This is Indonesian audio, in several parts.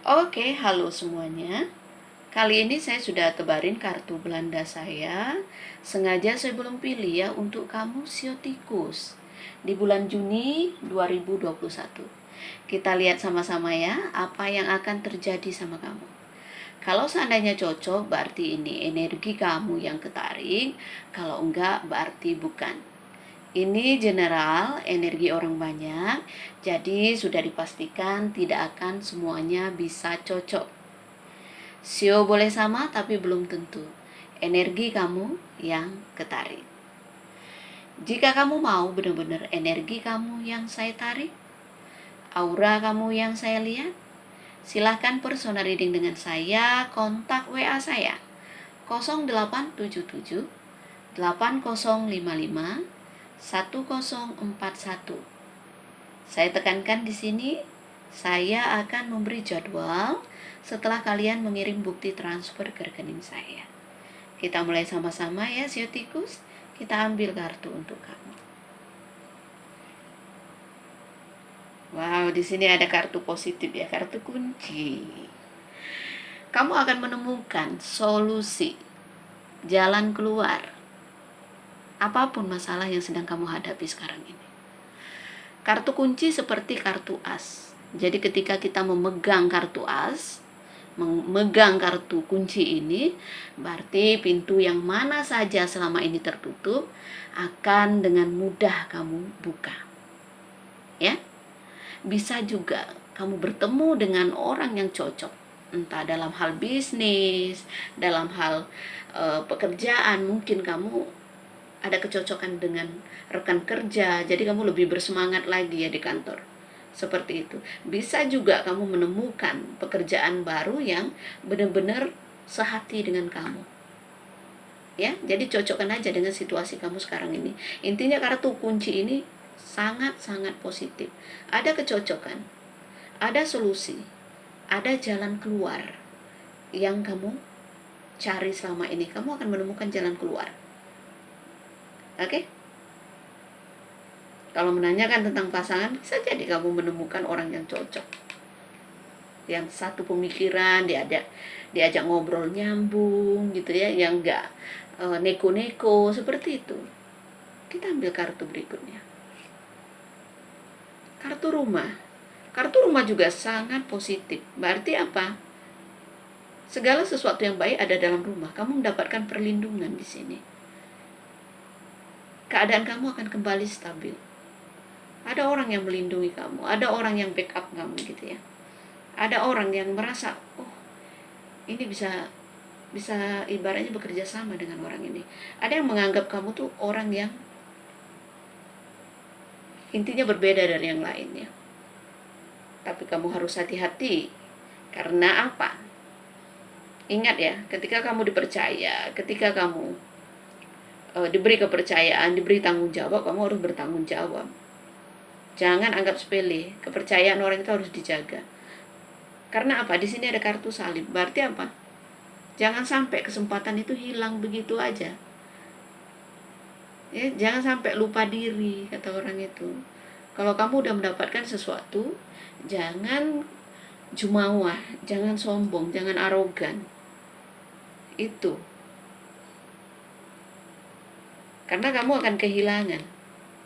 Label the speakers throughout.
Speaker 1: Oke, halo semuanya. Kali ini saya sudah tebarin kartu Belanda saya. Sengaja saya belum pilih ya untuk kamu sio tikus di bulan Juni 2021. Kita lihat sama-sama ya apa yang akan terjadi sama kamu. Kalau seandainya cocok berarti ini energi kamu yang ketarik, kalau enggak berarti bukan. Ini general, energi orang banyak, jadi sudah dipastikan tidak akan semuanya bisa cocok. Sio boleh sama tapi belum tentu. Energi kamu yang ketarik. Jika kamu mau benar-benar energi kamu yang saya tarik, aura kamu yang saya lihat, silahkan personal reading dengan saya, kontak WA saya 0877 8055 1041. Saya tekankan di sini, saya akan memberi jadwal setelah kalian mengirim bukti transfer ke rekening saya. Kita mulai sama-sama ya, sio tikus. Kita ambil kartu untuk kamu. Wow, di sini ada kartu positif ya, kartu kunci. Kamu akan menemukan solusi, jalan keluar, apapun masalah yang sedang kamu hadapi sekarang ini. Kartu kunci seperti kartu as. Jadi ketika kita memegang kartu as, memegang kartu kunci ini, berarti pintu yang mana saja selama ini tertutup akan dengan mudah kamu buka. Ya, bisa juga kamu bertemu dengan orang yang cocok, entah dalam hal bisnis, dalam hal pekerjaan. Mungkin kamu ada kecocokan dengan rekan kerja, jadi kamu lebih bersemangat lagi ya di kantor. Seperti itu. Bisa juga kamu menemukan pekerjaan baru yang benar-benar sehati dengan kamu. Ya, jadi cocokkan aja dengan situasi kamu sekarang ini. Intinya kartu kunci ini sangat-sangat positif. Ada kecocokan, ada solusi, ada jalan keluar yang kamu cari selama ini. Kamu akan menemukan jalan keluar. Oke? Kalau menanyakan tentang pasangan, bisa jadi kamu menemukan orang yang cocok, yang satu pemikiran, diajak ngobrol nyambung gitu ya, yang enggak neko-neko seperti itu. Kita ambil kartu berikutnya, kartu rumah. Kartu rumah juga sangat positif. Berarti apa? Segala sesuatu yang baik ada dalam rumah. Kamu mendapatkan perlindungan di sini. Keadaan kamu akan kembali stabil. Ada orang yang melindungi kamu, ada orang yang backup kamu gitu ya. Ada orang yang merasa, oh ini bisa ibaratnya bekerja sama dengan orang ini. Ada yang menganggap kamu tuh orang yang intinya berbeda dari yang lainnya. Tapi kamu harus hati-hati. Karena apa? Ingat ya, ketika kamu dipercaya, ketika kamu diberi kepercayaan, diberi tanggung jawab, kamu harus bertanggung jawab. Jangan anggap sepele. Kepercayaan orang itu harus dijaga. Karena apa? Di sini ada kartu salib. Berarti apa? Jangan sampai kesempatan itu hilang begitu aja. Ya, jangan sampai lupa diri, kata orang itu. Kalau kamu udah mendapatkan sesuatu, jangan jumawah, jangan sombong, jangan arogan. Itu. Karena kamu akan kehilangan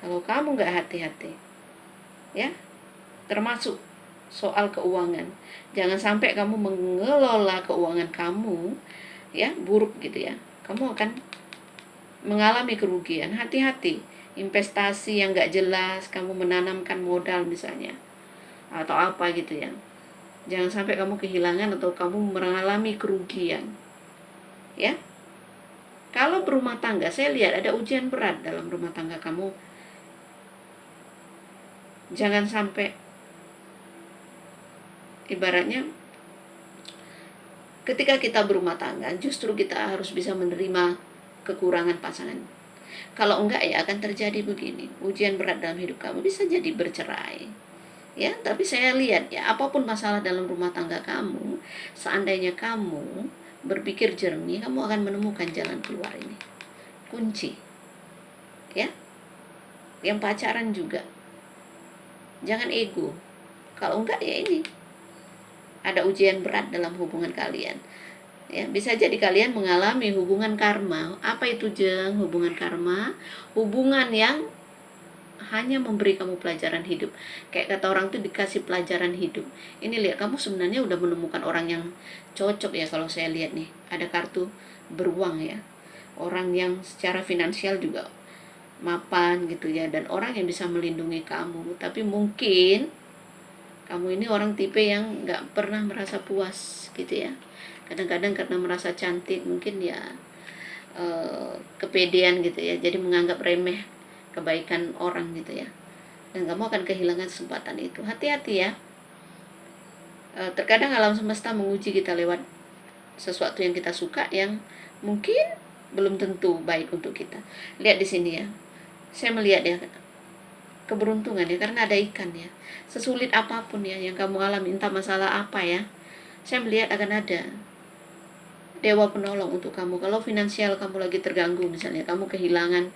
Speaker 1: kalau kamu nggak hati-hati. Ya, termasuk soal keuangan. Jangan sampai kamu mengelola keuangan kamu ya buruk gitu ya. Kamu akan mengalami kerugian. Hati-hati. Investasi yang nggak jelas, kamu menanamkan modal misalnya atau apa gitu ya. Jangan sampai kamu kehilangan atau kamu mengalami kerugian. Ya. Kalau berumah tangga, saya lihat ada ujian berat dalam rumah tangga kamu. Jangan sampai ibaratnya ketika kita berumah tangga, justru kita harus bisa menerima kekurangan pasangan. Kalau enggak ya akan terjadi begini, ujian berat dalam hidup kamu, bisa jadi bercerai. Ya, tapi saya lihat ya, apapun masalah dalam rumah tangga kamu, seandainya kamu berpikir jernih, kamu akan menemukan jalan keluar ini. Kunci. Ya. Yang pacaran juga. Jangan ego. Kalau enggak ya ini. ada ujian berat dalam hubungan kalian. Ya, bisa jadi kalian mengalami hubungan karma. Apa itu jeng? Hubungan karma, hubungan yang hanya memberi kamu pelajaran hidup. Kayak kata orang tuh dikasih pelajaran hidup. Ini lihat, kamu sebenarnya udah menemukan orang yang cocok ya. Kalau saya lihat nih, ada kartu beruang ya. Orang yang secara finansial juga mapan gitu ya, dan orang yang bisa melindungi kamu. Tapi mungkin kamu ini orang tipe yang nggak pernah merasa puas gitu ya. Kadang-kadang karena merasa cantik mungkin ya kepedean gitu ya, jadi menganggap remeh kebaikan orang gitu ya, dan kamu akan kehilangan kesempatan itu. Hati-hati ya. Terkadang alam semesta menguji kita lewat sesuatu yang kita suka yang mungkin belum tentu baik untuk kita. Lihat di sini ya, saya melihat ya keberuntungan ya, karena ada ikan ya. Sesulit apapun ya yang kamu alami, entah masalah apa ya, saya melihat akan ada dewa penolong untuk kamu. Kalau finansial kamu lagi terganggu, misalnya kamu kehilangan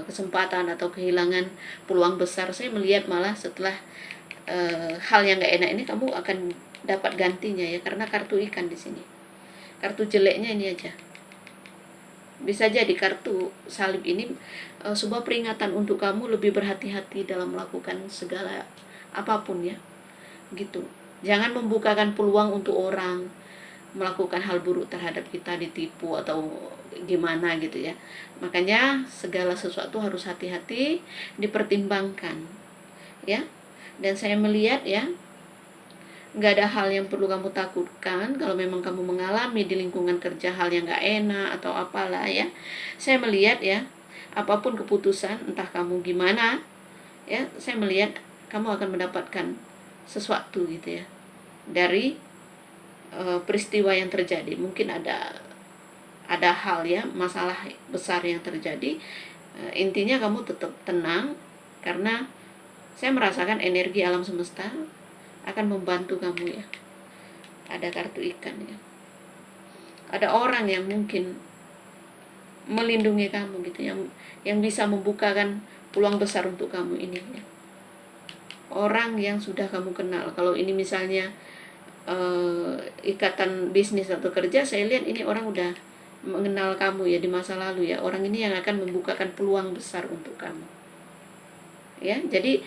Speaker 1: kesempatan atau kehilangan peluang besar, saya melihat malah setelah hal yang gak enak ini kamu akan dapat gantinya ya, karena kartu ikan di sini. Kartu jeleknya ini aja. Bisa jadi kartu salib ini sebuah peringatan untuk kamu lebih berhati-hati dalam melakukan segala apapun ya, gitu. Jangan membukakan peluang untuk orang melakukan hal buruk terhadap kita, ditipu atau gimana gitu ya. Makanya segala sesuatu harus hati-hati, dipertimbangkan ya. Dan saya melihat ya, nggak ada hal yang perlu kamu takutkan. Kalau memang kamu mengalami di lingkungan kerja hal yang nggak enak atau apalah ya, saya melihat ya, apapun keputusan entah kamu gimana ya, saya melihat kamu akan mendapatkan sesuatu gitu ya dari peristiwa yang terjadi. Mungkin ada hal ya, masalah besar yang terjadi. Intinya kamu tetap tenang, karena saya merasakan energi alam semesta akan membantu kamu ya. Ada kartu ikan ya. Ada orang yang mungkin melindungi kamu gitu, yang bisa membukakan peluang besar untuk kamu ini ya. Orang yang sudah kamu kenal. Kalau ini misalnya ikatan bisnis atau kerja, saya lihat ini orang udah mengenal kamu ya di masa lalu ya. Orang ini yang akan membukakan peluang besar untuk kamu ya. Jadi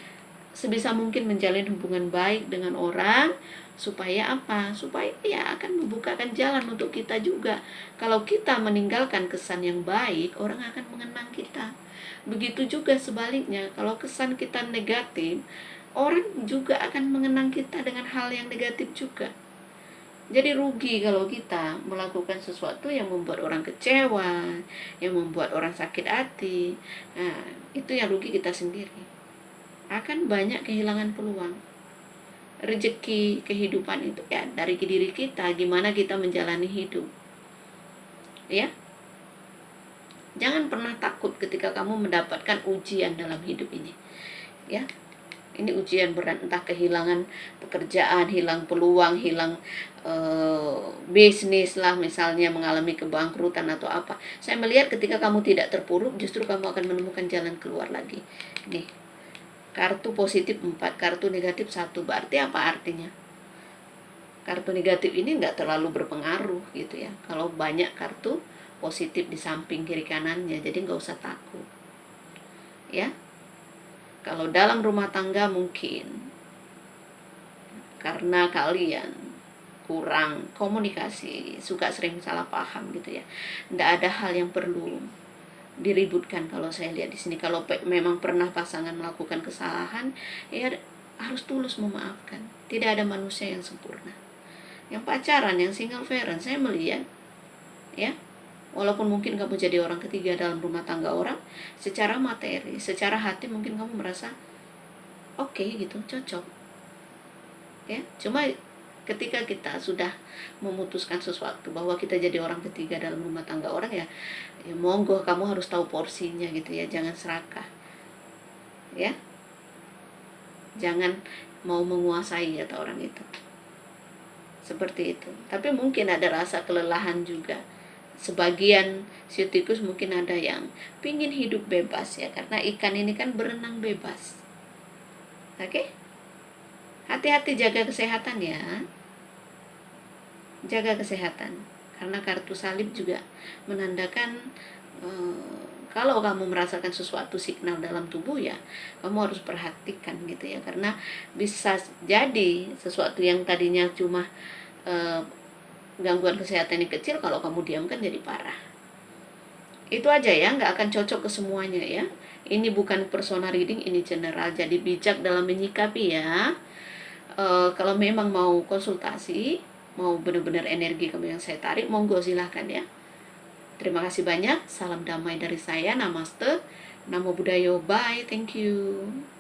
Speaker 1: sebisa mungkin menjalin hubungan baik dengan orang, supaya apa? Supaya ya akan membukakan jalan untuk kita juga. Kalau kita meninggalkan kesan yang baik, orang akan mengenang kita. Begitu juga sebaliknya, kalau kesan kita negatif, orang juga akan mengenang kita dengan hal yang negatif juga. Jadi rugi kalau kita melakukan sesuatu yang membuat orang kecewa, yang membuat orang sakit hati. Nah, itu yang rugi kita sendiri. Akan banyak kehilangan peluang. Rezeki kehidupan itu ya dari diri kita, gimana kita menjalani hidup. Ya. Jangan pernah takut ketika kamu mendapatkan ujian dalam hidup ini. Ya. Ini ujian berat, entah kehilangan pekerjaan, hilang peluang, hilang bisnis lah, misalnya mengalami kebangkrutan atau apa. Saya melihat ketika kamu tidak terpuruk, justru kamu akan menemukan jalan keluar lagi. Nih, kartu positif 4, kartu negatif 1. Berarti apa artinya? Kartu negatif ini nggak terlalu berpengaruh gitu ya, kalau banyak kartu positif di samping kiri kanannya, jadi nggak usah takut ya. Kalau dalam rumah tangga mungkin karena kalian kurang komunikasi, suka sering salah paham gitu ya, nggak ada hal yang perlu diributkan. Kalau saya lihat di sini, kalau memang pernah pasangan melakukan kesalahan, ya harus tulus memaafkan. Tidak ada manusia yang sempurna. Yang pacaran, yang single parent, saya melihat ya, walaupun mungkin kamu jadi orang ketiga dalam rumah tangga orang, secara materi, secara hati mungkin kamu merasa oke gitu, cocok ya. Cuma ketika kita sudah memutuskan sesuatu bahwa kita jadi orang ketiga dalam rumah tangga orang ya monggo, kamu harus tahu porsinya gitu ya. Jangan serakah ya, jangan mau menguasai kata orang itu, seperti itu. Tapi mungkin ada rasa kelelahan juga. Sebagian siu tikus mungkin ada yang pingin hidup bebas ya, karena ikan ini kan berenang bebas. Oke? Hati-hati, jaga kesehatan ya. jaga kesehatan, karena kartu salib juga menandakan kalau kamu merasakan sesuatu signal dalam tubuh, ya kamu harus perhatikan gitu ya, karena bisa jadi sesuatu yang tadinya cuma gangguan kesehatan yang kecil, kalau kamu diamkan jadi parah. Itu aja ya, nggak akan cocok ke semuanya ya. Ini bukan personal reading, ini general, jadi bijak dalam menyikapi ya. Kalau memang mau konsultasi, mau benar-benar energi kamu yang saya tarik, monggo silahkan ya. Terima kasih banyak, salam damai dari saya, namaste, namo buddhayo, bye, thank you.